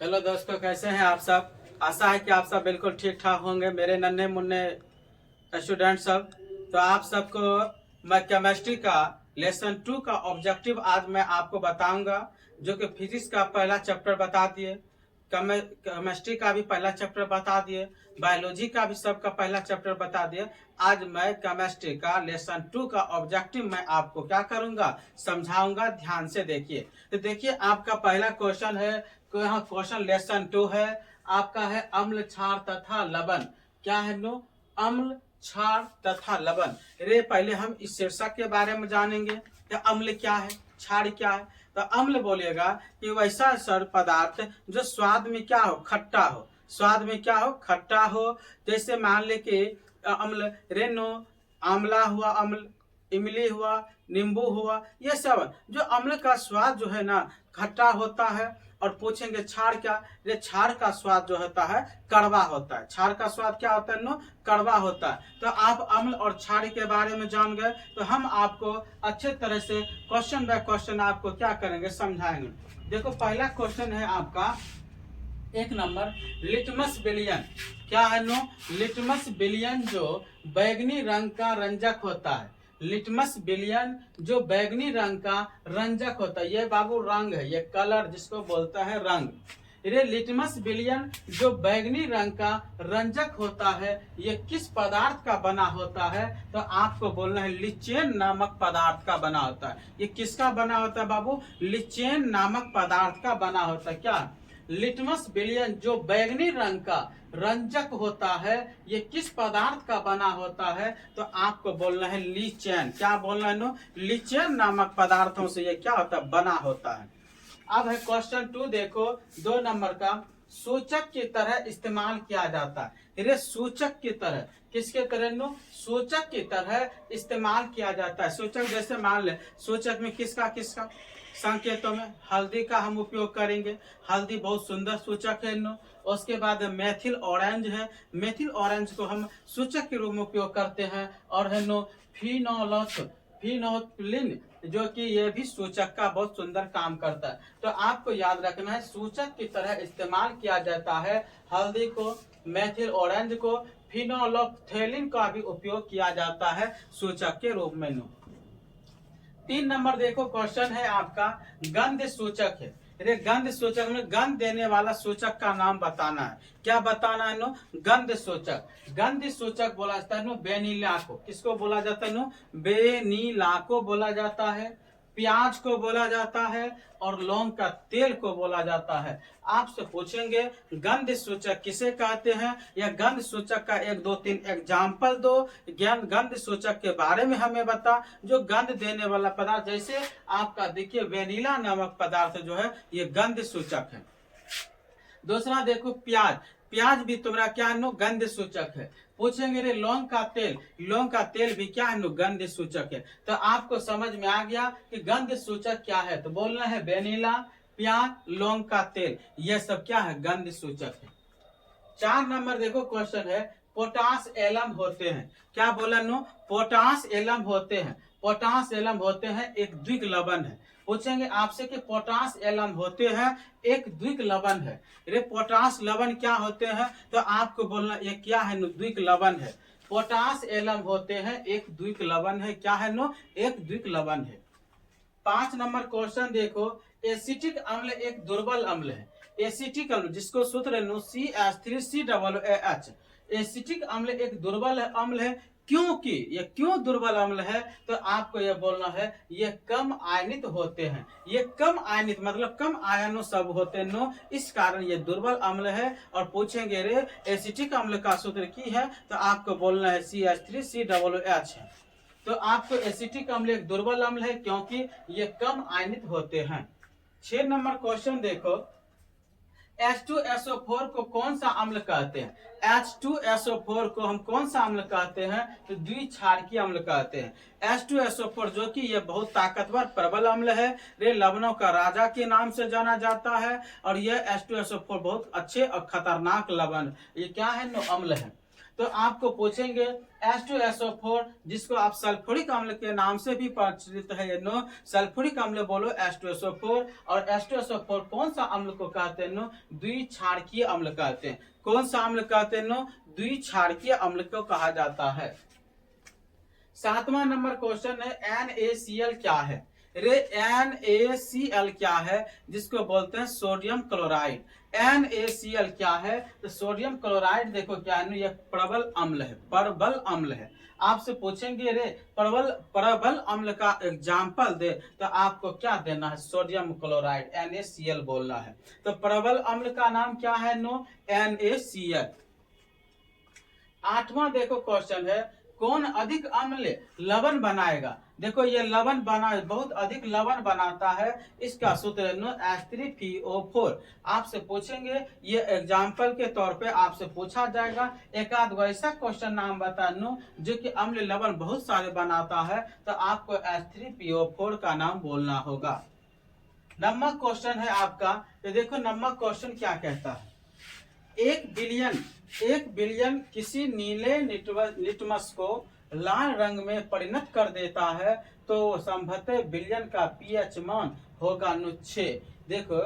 Hello दोस्तों, कैसे हैं आप सब। आशा है कि आप सब बिल्कुल ठीक ठाक होंगे, मेरे नन्हे मुन्ने स्टूडेंट सब। तो आप सबको मैं केमिस्ट्री का लेसन 2 का ऑब्जेक्टिव आज मैं आपको बताऊंगा, जो कि फिजिक्स का पहला चैप्टर बता दिए, केमिस्ट्री का भी पहला चैप्टर बता दिए, बायोलॉजी का भी सबका पहला चैप्टर बता दिए। आज मैं केमिस्ट्री का लेसन 2 का ऑब्जेक्टिव मैं आपको क्या करूंगा, समझाऊंगा। ध्यान से देखिए। तो देखिए, आपका पहला क्वेश्चन है, यहाँ क्वेश्चन लेसन 2 है आपका, है अम्ल, क्षार तथा लवण। क्या है नो? अम्ल, क्षार तथा लवण। रे पहले हम इस शीर्षक के बारे में जानेंगे कि अम्ल क्या है, क्षार क्या है। तो अम्ल बोलेगा कि वैसा सर पदार्थ जो स्वाद में क्या हो, खट्टा हो। स्वाद में क्या हो, खट्टा हो। जैसे मान ले कि अम्ल रेनो, आंवला हुआ अम्ल, इमली हुआ, नींबू हुआ, ये सब जो अम्ल का स्वाद जो है ना खट्टा होता है। और पूछेंगे क्षार क्या, ये क्षार का स्वाद जो होता है कड़वा होता है। क्षार का स्वाद क्या होता है नो, कड़वा होता है। तो आप अम्ल और क्षार के बारे में जान गए, तो हम आपको अच्छे तरह से क्वेश्चन बाय क्वेश्चन आपको क्या करेंगे, समझाएंगे। देखो, पहला क्वेश्चन है आपका 1 नंबर, लिटमस विलियन। क्या है नो? लिटमस विलियन जो बैगनी रंग का रंजक होता है। लिटमस विलियन जो बैगनी रंग का रंजक होता है, ये बाबू रंग है, ये कलर जिसको बोलता है रंग। ये लिटमस विलियन जो बैगनी रंग का रंजक होता है, ये किस पदार्थ का बना होता है? तो आपको बोलना है लिचेन नामक पदार्थ का बना होता है। ये किसका बना होता है बाबू? लिचेन नामक पदार्थ का बना होता है। क्या? लिटमस विलियन जो बैगनी रंग का रंजक होता है, ये किस पदार्थ का बना होता है? तो आपको बोलना है लीचेन। क्या बोलना है नो? लीचेन नामक पदार्थों से ये क्या होता है, बना होता है। अब है क्वेश्चन 2, देखो 2 नंबर का, सूचक की तरह इस्तेमाल किया जाता है। ये सूचक की तरह, किसके तरह नो? सूचक की तरह इस्तेमाल किया जाता है। सूचक जैसे मान ले, सूचक में किसका किसका संकेतों में हल्दी का हम उपयोग करेंगे। हल्दी बहुत सुंदर सूचक है नो। उसके बाद मेथिल ऑरेंज है, मेथिल ऑरेंज को हम सूचक के रूप में उपयोग करते हैं। और है नो फिनोलथ, फिनोलिन, जो कि ये भी सूचक का बहुत सुंदर काम करता है। तो आपको याद रखना है, सूचक की तरह इस्तेमाल किया जाता है हल्दी को, मेथिल ऑरेंज को, फिनोलोक्थेलिन का भी उपयोग किया जाता है सूचक के रूप में। 3 नंबर देखो, क्वेश्चन है आपका, गंध सूचक है। अरे गंध सूचक में गंध देने वाला सूचक का नाम बताना है। क्या बताना है नो? गंध सूचक। गंध सूचक बोला जाता है नो वेनिला को। किसको बोला जाता है नो? वेनिला को बोला जाता है, प्याज को बोला जाता है, और लौंग का तेल को बोला जाता है। आपसे पूछेंगे गंध सूचक किसे कहते हैं, या गंध सूचक का 1 2 3 एग्जाम्पल दो। गंध सूचक के बारे में हमें बता, जो गंध देने वाला पदार्थ। जैसे आपका देखिए वेनिला नामक पदार्थ जो है, ये गंध सूचक है। दूसरा देखो प्याज, प्याज भी तुम्हारा क्या है नो? गंध सूचक है। पूछेंगे रे लौंग का तेल, लौंग का तेल भी क्या है नो? गंध सूचक है। तो आपको समझ में आ गया कि गंध सूचक क्या है। तो बोलना है वेनिला, प्याज, लौंग का तेल, ये सब क्या है? गंध सूचक है। 4 नंबर देखो, क्वेश्चन है, पोटास एलम होते हैं। क्या बोला नो? पोटास एलम होते हैं। पोटास एलम होते हैं एक द्विक लवण है। पूछेंगे आपसे कि पोटास एलम होते हैं एक द्विक लवण है। रे पोटास लवण क्या होते हैं? तो आपको बोलना ये क्या है नो? द्विक लवण है। पोटास एलम होते हैं एक द्विक लवण है। क्या है नो? एक द्विक लवण है। 5 नंबर क्वेश्चन देखो, एसिटिक अम्ल एक दुर्बल अम्ल है। एसिटिक अम्ल जिसको सूत्र है नो CH3COOH। एसिटिक अम्ल एक दुर्बल अम्ल है। क्योंकि ये क्यों दुर्बल अम्ल है? तो आपको यह बोलना है ये कम आयनित होते हैं। ये कम आयनित मतलब कम आयनों सब होते हैं नो, इस कारण ये दुर्बल अम्ल है। और पूछेंगे रे एसिटिक अम्ल का सूत्र की है, तो आपको बोलना है CH3COOH है। तो आपको एसिटिक अम्ल एक दुर्बल अम्ल है क्योंकि ये कम आयनित होते हैं। 6 नंबर क्वेश्चन देखो, H2SO4 को कौन सा अम्ल कहते हैं? H2SO4 को हम कौन सा अम्ल कहते हैं? तो द्विक्षारकीय अम्ल कहते हैं। H2SO4 जो कि ये बहुत ताकतवर प्रबल अम्ल है, ये लवणों का राजा के नाम से जाना जाता है। और यह H2SO4 बहुत अच्छे और खतरनाक लवण, ये क्या है नो? अम्ल है। तो आपको पूछेंगे H2SO4, जिसको आप सल्फ्यूरिक अम्ल के नाम से भी परिचित है, ये नो सल्फ्यूरिक अम्ल बोलो H2SO4। और H2SO4 कौन सा अम्ल को कहते हैं? नो द्विक्षारकीय अम्ल कहते हैं। कौन सा अम्ल कहते हैं? नो द्विक्षारकीय अम्ल को कहा जाता है। 7वां नंबर क्वेश्चन है NaCl क्या है? रे NaCl क्या है? जिसको बोलते हैं सोडियम क्लोराइड। NaCl क्या है? तो सोडियम क्लोराइड देखो क्या है, यह प्रबल अम्ल है, प्रबल अम्ल है। आपसे पूछेंगे रे प्रबल अम्ल का एग्जाम्पल दे, तो आपको क्या देना है? सोडियम क्लोराइड NaCl बोलना है। तो प्रबल अम्ल का नाम क्या है? No NaCl। 8वां देखो क्वेश्चन है, कौन अधिक अम्ल लवण बनाएगा? देखो ये लवण बना बहुत अधिक लवण बनाता है, इसका सूत्र है नो H3PO4। आपसे पूछेंगे, ये एग्जाम्पल के तौर पे आपसे पूछा जाएगा। एक आध वैसा क्वेश्चन नाम बता नो जो कि अम्ल लवण बहुत सारे बनाता है, तो आपको H3PO4 का नाम बोलना होगा। नंबर क्वेश्चन है आपका, तो देखो नंबर क्वेश्चन क्या कहता है। 1 बिलियन किसी नीले लिटमस को लाल रंग में परिणत कर देता है, तो संभवतः बिलियन का पीएच मान होगा 6। देखो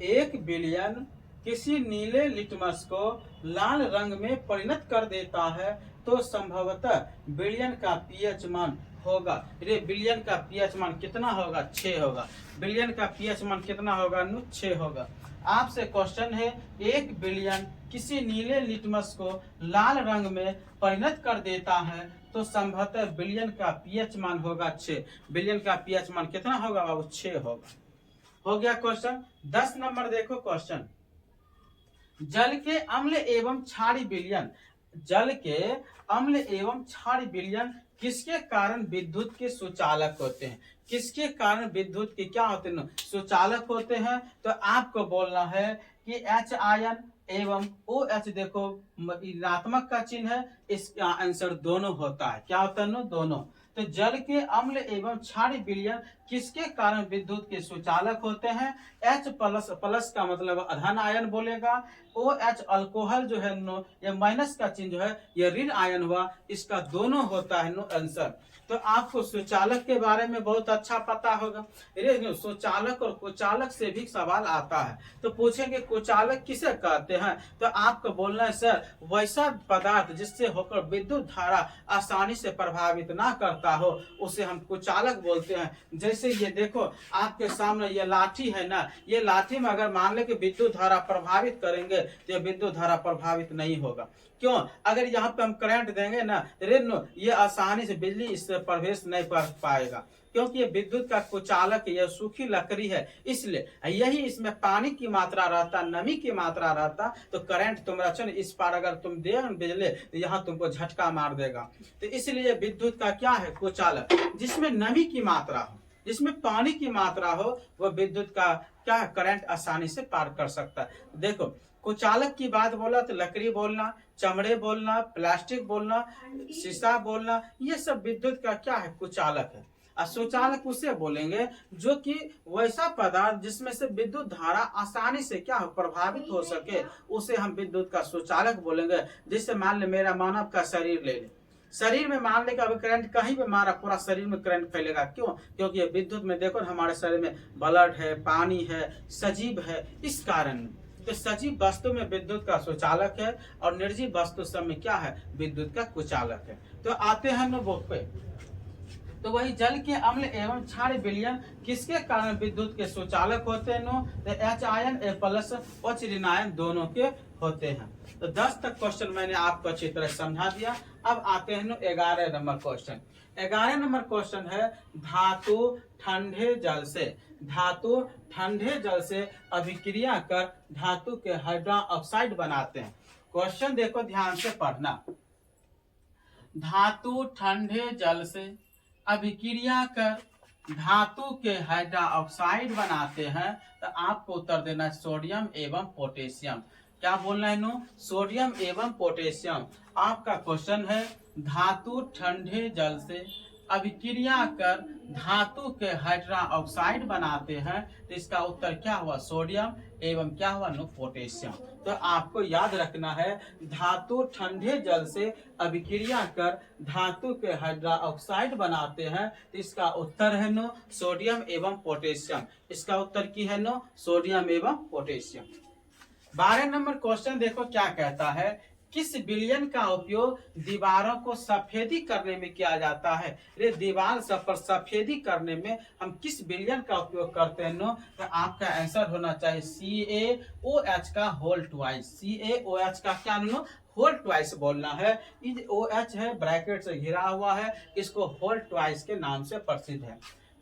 1 बिलियन किसी नीले लिटमस को लाल रंग में परिणत कर देता है, तो संभवतः बिलियन का पीएच मान होगा। रे बिलियन का पीएच मान कितना होगा? 6 होगा। बिलियन का पीएच मान कितना होगा? 6 होगा। आपसे क्वेश्चन है, 1 बिलियन किसी नीले लिटमस को लाल रंग में परिणत कर देता है, तो संभवतः बिलियन का पीएच मान होगा 6। बिलियन का पीएच मान कितना होगा बाबू? 6 होगा। हो गया क्वेश्चन। 10 नंबर देखो क्वेश्चन, जल के अम्ल एवं क्षारीय विलयन, जल के अम्ल एवं क्षारीय विलयन किसके कारण विद्युत के सुचालक होते हैं? किसके कारण विद्युत के क्या होते हैं? सुचालक होते हैं। तो आपको बोलना है कि H आयन एवं OH, देखो ऋणात्मक का चिन्ह है, इसका आंसर दोनों होता है। क्या होता है? दोनों। तो जल के अम्ल एवं क्षारीय विलयन किसके कारण विद्युत के सुचालक होते हैं? H प्लस का मतलब अधन आयन बोलेगा। OH अल्कोहल जो है नो, ये माइनस का चिन्ह जो है ये ऋण आयन हुआ, इसका दोनों होता है नो आंसर। तो आपको सुचालक के बारे में बहुत अच्छा पता होगा। सुचालक और कुचालक से भी सवाल आता है, तो पूछेंगे कुचालक किसे कहते हैं? तो आपको बोलना है सर वैसा पदार्थ जिससे होकर विद्युत धारा आसानी से प्रभावित ना करता हो, उसे हम कुचालक बोलते हैं। जैसे ये देखो आपके सामने ये लाठी है ना, ये लाठी में अगर मान ले कि विद्युत धारा प्रभावित करेंगे, तो ये विद्युत धारा प्रभावित नहीं होगा। क्यों? अगर यहाँ पे हम करंट देंगे ना रेनो, ये आसानी से बिजली इससे प्रवेश नहीं कर पाएगा, क्योंकि ये विद्युत का कुचालक है, यह सूखी लकड़ी है। इसलिए यही इसमें पानी की मात्रा रहता, नमी की मात्रा रहता, तो करंट तुम्हारा चल इस पार अगर तुम दे बिजली, तो यहाँ तुमको झटका मार देगा। तो इसलिए विद्युत का क्या है? कुचालक। जिसमें नमी की मात्रा हो, जिसमें पानी की मात्रा हो, वह विद्युत का क्या है? करंट आसानी से पार कर सकता है। देखो कुचालक की बात बोला तो लकड़ी बोलना, चमड़े बोलना, प्लास्टिक बोलना, शीशा बोलना, ये सब विद्युत का क्या है? कुचालक है। और सुचालक उसे बोलेंगे जो कि वैसा पदार्थ जिसमें से विद्युत धारा आसानी से क्या प्रभावित हो सके, उसे हम विद्युत का सुचालक बोलेंगे। जैसे मान ले मेरा मानव का शरीर ले ले, शरीर में मान ले कि अभी करंट कहीं भी मारा, पूरा शरीर में करंट फैलेगा। क्यों? क्योंकि ये विद्युत में देखो हमारे शरीर में ब्लड है, पानी है, सजीव है, इस कारण। तो सजीव वस्तु में विद्युत का सुचालक है और निर्जीव वस्तु सब में क्या है? विद्युत का कुचालक है। तो आते हैं नो बुक पे, तो वही जल के अम्ल एवं क्षारीय विलयन किसके कारण विद्युत के सुचालक होते हैं? नो तो H आयन प्लस OH ऋण आयन दोनों के होते हैं। तो 10 तक क्वेश्चन मैंने आपको अच्छी तरह समझा दिया। अब आते हैं no 11 number question. 11 number question है, धातु ठंडे जल से, धातु ठंडे जल से अभिक्रिया कर धातु के हाइड्रोजन ऑक्साइड बनाते हैं। क्वेश्चन देखो ध्यान से पढ़ना। धातु ठंडे जल से अभिक्रिया कर धातु के हाइड्रोजन ऑक्साइड बनाते हैं, तो आपको उत्तर देना है सोडियम एवं पोटेशियम। क्या बोलना है नो? सोडियम एवं पोटेशियम। आपका क्वेश्चन है धातु ठंडे जल से अभिक्रिया कर धातु के हाइड्रोजन ऑक्साइड बनाते हैं, तो इसका उत्तर क्या हुआ? सोडियम एवं क्या हुआ नो पोटेशियम। तो आपको याद रखना है धातु ठंडे जल से अभिक्रिया कर धातु के हाइड्रोक्साइड बनाते हैं, तो इसका उत्तर है नो सोडियम एवं पोटेशियम। इसका उत्तर की है नो सोडियम एवं पोटेशियम। 12 नंबर क्वेश्चन देखो क्या कहता है, किस विलयन का उपयोग दीवारों को सफेदी करने में किया जाता है। रे दीवार सब पर सफेदी करने में हम किस विलयन का उपयोग करते हैं नो, तो आपका आंसर होना चाहिए CaOH का होल ट्वाइस। CaOH का क्या नो होल ट्वाइस बोलना है। ये OH है ब्रैकेट से घिरा हुआ है, इसको होल ट्वाइस के नाम से प्रसिद्ध है।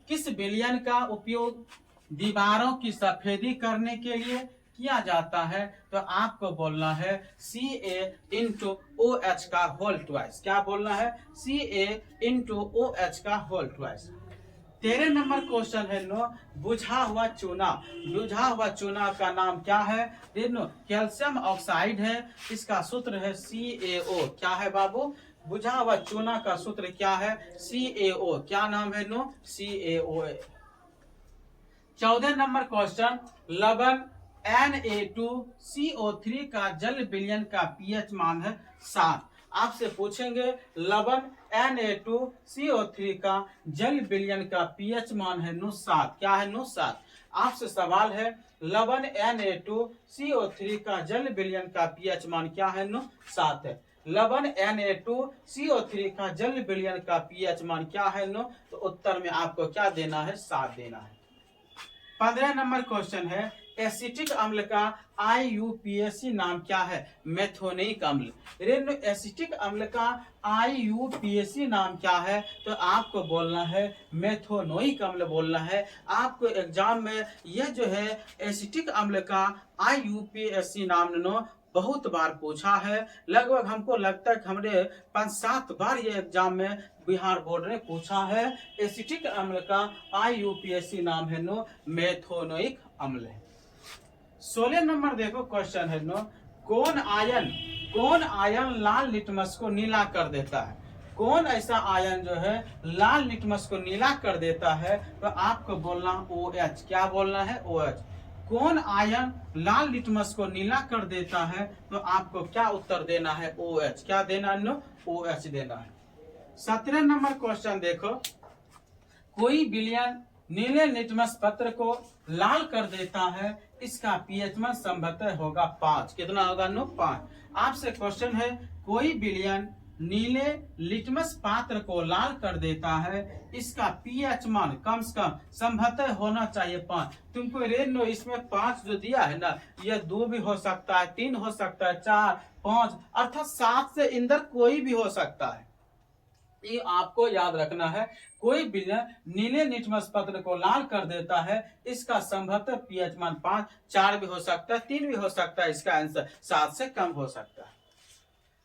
किस विलयन का उपयोग दीवारों की सफेदी करने के लिए किया जाता है, तो आपको बोलना है Ca*OH का होल ट्वाइस। क्या बोलना है? Ca*OH का होल ट्वाइस। 13 नंबर क्वेश्चन है नो बुझा हुआ चूना। बुझा हुआ चूना का नाम क्या है? नो कैल्शियम ऑक्साइड है, इसका सूत्र है CaO। क्या है बाबू? बुझा हुआ चूना का सूत्र क्या है? CaO। क्या नाम है नो? CaO। 14 नंबर क्वेश्चन, लवण Na2CO3 का जल विलयन का pH मान है 7। आपसे पूछेंगे लवण Na2CO3 का जल विलयन का pH मान है नो 7। क्या है नो 7? आपसे सवाल है लवण Na2CO3 का जल विलयन का pH मान क्या है नो 7 है। लवण Na2CO3 का जल विलयन का pH मान क्या है नो, तो उत्तर में आपको क्या देना है? 7 देना है। 15 नंबर क्वेश्चन है एसिटिक अम्ल का IUPAC नाम क्या है? मेथोनिक अम्ल। एसिटिक अम्ल का IUPAC नाम क्या है? तो आपको बोलना है मेथोनोइक अम्ल बोलना है। आपको एग्जाम में यह जो है एसिटिक अम्ल का IUPAC नाम नो बहुत बार पूछा है। लगभग हमको लगता है कि हमने 5-7 बार ये एग्जाम में बिहार बोर्ड ने पूछा है। एसिटिक अम्ल का IUPAC नाम है नो मेथोनोइक अम्ल है। 16 नंबर देखो क्वेश्चन है नो कौन आयन लाल लिटमस को नीला कर देता है? कौन ऐसा आयन जो है लाल लिटमस को नीला कर देता है? तो आपको बोलना OH। क्या बोलना है? OH। कौन आयन लाल लिटमस को नीला कर देता है? तो आपको क्या उत्तर देना है? OH। क्या देना है नो? OH देना है। 17 नंबर क्वेश्चन देखो, कोई विलयन नीले लिटमस पत्र को लाल कर देता है, इसका pH मान संभवतः होगा 5। कितना होगा नो? 5। आपसे क्वेश्चन है कोई विलयन नीले लिटमस पात्र को लाल कर देता है, इसका pH मान कम से कम संभवतः होना चाहिए 5। तुमको रेड नो इसमें 5 जो दिया है ना, यह 2 भी हो सकता है, 3 हो सकता है, 4, 5 अर्थात 7 से इंदर कोई भी हो सकता है। ये आपको याद रखना है। कोई विलयन नीले लिटमस पत्र को लाल कर देता है, इसका संभवतः pH मान 5, 4 भी हो सकता है, 3 भी हो सकता है, इसका आंसर 7 से कम हो सकता है।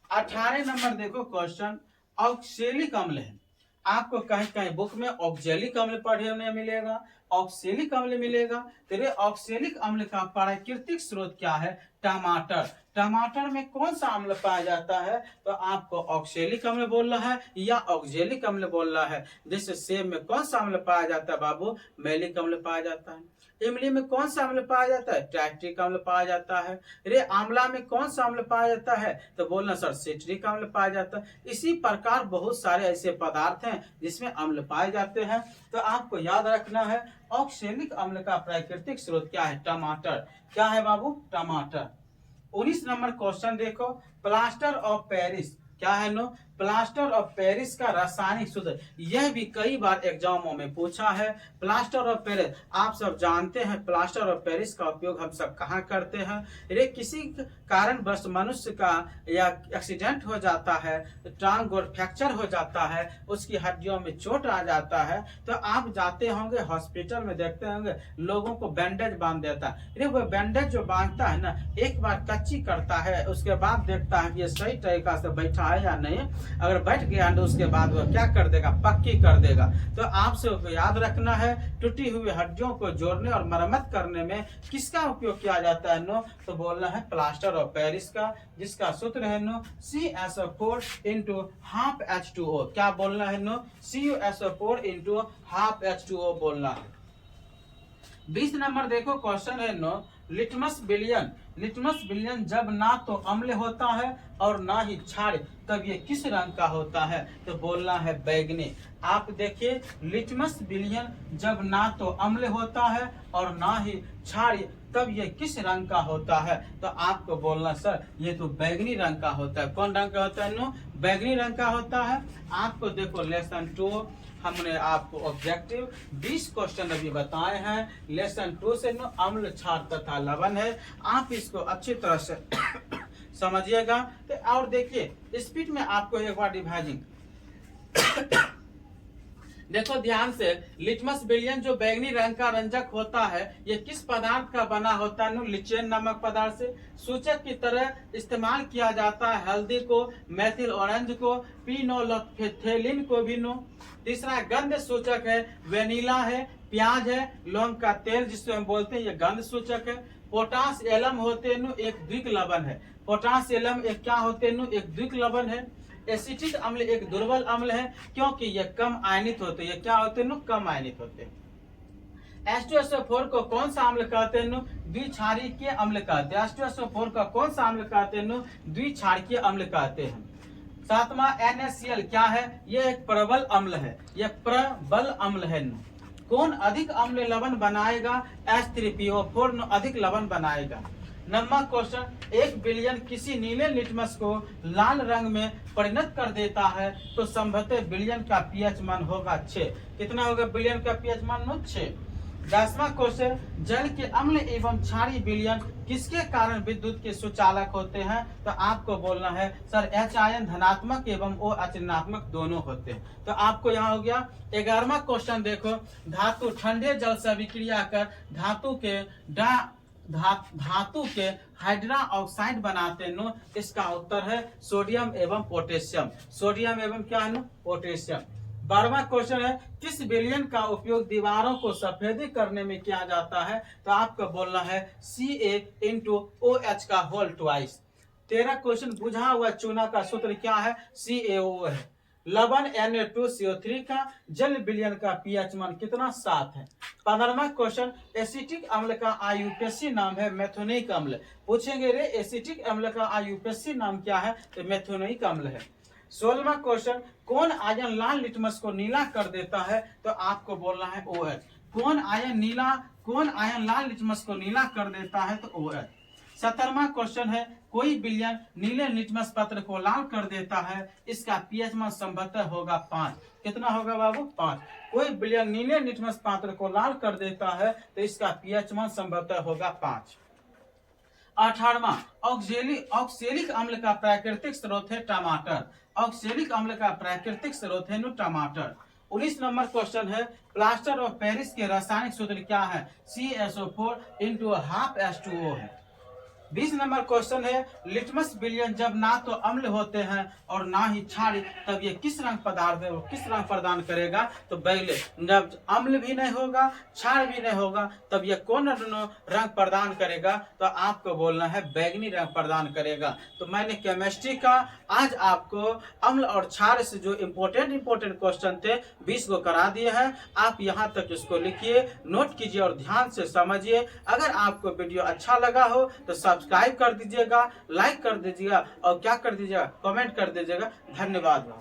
18 नंबर देखो क्वेश्चन, ऑक्सैलिक अम्ल है। आपको कहीं कहीं बुक में ऑक्सैलिक अम्ल पढ़ने मिलेगा, ऑक्सैलिक अम्ल मिलेगा। तो ऑक्सैलिक अम्ल का प्राकृतिक स्रोत क्या है? टमाटर। टमाटर में कौन सा अम्ल पाया जाता है? तो आपको ऑक्सैलिक अम्ल बोलना है या ऑक्सैलिक अम्ल बोलना है। जैसे सेब में कौन सा अम्ल पाया जाता है बाबू? मैलिक अम्ल पाया जाता है। इमली में कौन सा अम्ल पाया जाता है? टाइट्रिक अम्ल पाया जाता है। रे आंवला में कौन सा अम्ल पाया जाता है? तो बोलना सर सिट्रिक अम्ल पाया जाता है। इसी प्रकार बहुत सारे ऐसे पदार्थ हैं जिसमें अम्ल पाए जाते हैं। तो आपको याद रखना है ऑक्सैलिक अम्ल का प्राकृतिक स्रोत क्या है? टमाटर। क्या है बाबू? टमाटर। 19 नंबर क्वेश्चन देखो, प्लास्टर ऑफ पेरिस क्या है नो? प्लास्टर ऑफ पेरिस का रासायनिक सूत्र। यह भी कई बार एग्जामों में पूछा है। प्लास्टर ऑफ पेरिस आप सब जानते हैं, प्लास्टर ऑफ पेरिस का उपयोग हम सब कहाँ करते हैं? रे किसी कारण बस मनुष्य का या एक्सीडेंट हो जाता है, टांग और फ्रैक्चर हो जाता है, उसकी हड्डियों में चोट आ जाता है, तो आप जाते होंगे हॉस्पिटल में, देखते होंगे लोगों को बैंडेज बांध देता है। रे वो बैंडेज जो बांधता है ना, एक बार कच्ची करता है, उसके बाद देखता है कि ये सही तरीका से बैठा है या नहीं। अगर बैठ गया तो उसके बाद वो क्या कर देगा? पक्की कर देगा। तो आपसे याद रखना है टूटी हुई हड्डियों को जोड़ने और मरम्मत करने में किसका उपयोग किया जाता है नो? तो बोलना है प्लास्टर ऑफ पेरिस का, जिसका सूत्र है नो CuSO4 × ½ H2O। क्या बोलना है नो? CuSO4 × ½ H2O बोलना है। 20 नंबर देखो क्वेश्चन है नो लिटमस विलियन जब ना तो अम्ल होता है और ना ही क्षार, तब ये किस रंग का होता है? तो बोलना है बैगनी। आप देखिए, लिटमस विलियन जब ना तो अम्ल होता है और ना ही क्षार, तब ये किस रंग का होता है? तो आपको बोलना सर ये तो बैगनी रंग का होता है। कौन रंग का होता है? नो, बैगनी रंग का होता है। आपको देखो लेसन 2 हमने आपको ऑब्जेक्टिव 20 क्वेश्चन अभी बताए हैं। लेसन 2 से नो अम्ल, क्षार तथा लवण है। आप इसको अच्छी तरह से समझिएगा। तो और देखिए स्पीड में आपको एक बार डिवाइडिंग देखो ध्यान से, लिटमस विलियन जो बैंगनी रंग का रंजक होता है, ये किस पदार्थ का बना होता है? लिचेन नामक पदार्थ से। सूचक की तरह इस्तेमाल किया जाता है हल्दी को, मैथिल ऑरेंज को, पिनोलोथेलिन को भी नो। तीसरा गंध सूचक है, वेनिला है, प्याज है, लौंग का तेल जिसको हम बोलते हैं, ये गंध सूचक है। पोटास एलम होते हैं एक द्विक लवण है। पोटास एलम एक क्या होते हैं? एक द्विक लवण है। एसिटिक अम्ल एक दुर्बल अम्ल है, क्योंकि ये कम आयनित होते हैं। ये क्या होते हैं? कम आयनित होते हैं। H2SO4 को कौन सा अम्ल कहते हैं? द्विक्षारीय अम्ल कहते हैं। H2SO4 का कौन सा अम्ल कहते हैं? द्विक्षारीय अम्ल कहते हैं। सातवां NaCl क्या है? ये एक प्रबल अम्ल है। ये प्रबल अम्ल है। कौन अधिक अम्ल लवण बनाएगा? H3PO4 अधिक लवण बनाएगा। नंबर क्वेश्चन, 1 विलियन किसी नीले लिटमस को लाल रंग में परिणत कर देता है, तो संभवतः विलियन का पीएच मान होगा 6। कितना होगा विलियन का पीएच मान? 6। 10वां क्वेश्चन, जल के अम्ल एवं क्षारीय विलियन किसके कारण विद्युत के सुचालक होते हैं? तो आपको बोलना है सर H आयन धनात्मक एवं OH ऋणात्मक दोनों होते हैं। तो आपको यहाँ हो गया। 11वां क्वेश्चन देखो, धातु ठंडे जल से अभिक्रिया कर धातु के हाइड्रा ऑक्साइड बनाते हैं। इसका उत्तर है सोडियम एवं पोटेशियम। सोडियम एवं क्या है? पोटेशियम। 12वां क्वेश्चन है, किस विलियन का उपयोग दीवारों को सफेदी करने में किया जाता है? तो आपको बोलना है Ca(OH) का होल ट्वाइस। 13 क्वेश्चन, बुझा हुआ चूना का सूत्र क्या है? CaO है। लवण Na2CO3 का जल विलियन का पीएच मान कितना? 7 है। 15वां क्वेश्चन, एसिटिक अम्ल का आयुपेशी नाम है मेथोनिक अम्ल। पूछेंगे रे एसिटिक अम्ल का आयुपेशी नाम क्या है? तो मेथोनिक अम्ल है। 16वां क्वेश्चन, कौन आयन लाल लिटमस को नीला कर देता है? तो आपको बोलना है OH। कौन आयन लाल लिटमस को नीला कर देता है? तो OH। 17वां क्वेश्चन है, कोई विलियन नीले लिटमस पत्र को लाल कर देता है, इसका पीएच मान संभवतः होगा 5। कितना होगा बाबू? 5। कोई विलियन नीले लिटमस पत्र को लाल कर देता है, तो इसका पीएच मान संभवतः होगा 5। 18वां, ऑक्सैलिक अम्ल का प्राकृतिक स्रोत है टमाटर। ऑक्सैलिक अम्ल का प्राकृतिक स्रोत है टमाटर। 19 नंबर क्वेश्चन है, प्लास्टर ऑफ पेरिस के रासायनिक सूत्र क्या है? CaSO4 × ½ H2O है। 20 नंबर क्वेश्चन है, लिटमस विलियन जब ना तो अम्ल होते हैं और ना ही क्षार, तब ये किस रंग पदार्थ है? वो किस रंग प्रदान करेगा? तो बैगनी। जब अम्ल भी नहीं होगा, क्षार भी नहीं होगा, तब ये कौन रंग प्रदान करेगा? तो आपको बोलना है बैगनी रंग प्रदान करेगा। तो मैंने केमिस्ट्री का आज आपको अम्ल और क्षार से जो इम्पोर्टेंट क्वेश्चन थे 20 को करा दिए हैं। आप यहाँ तक इसको लिखिए, नोट कीजिए और ध्यान से समझिए। अगर आपको वीडियो अच्छा लगा हो तो सब्सक्राइब कर दीजिएगा, लाइक कर दीजिएगा और क्या कर दीजिएगा? कमेंट कर दीजिएगा। धन्यवाद।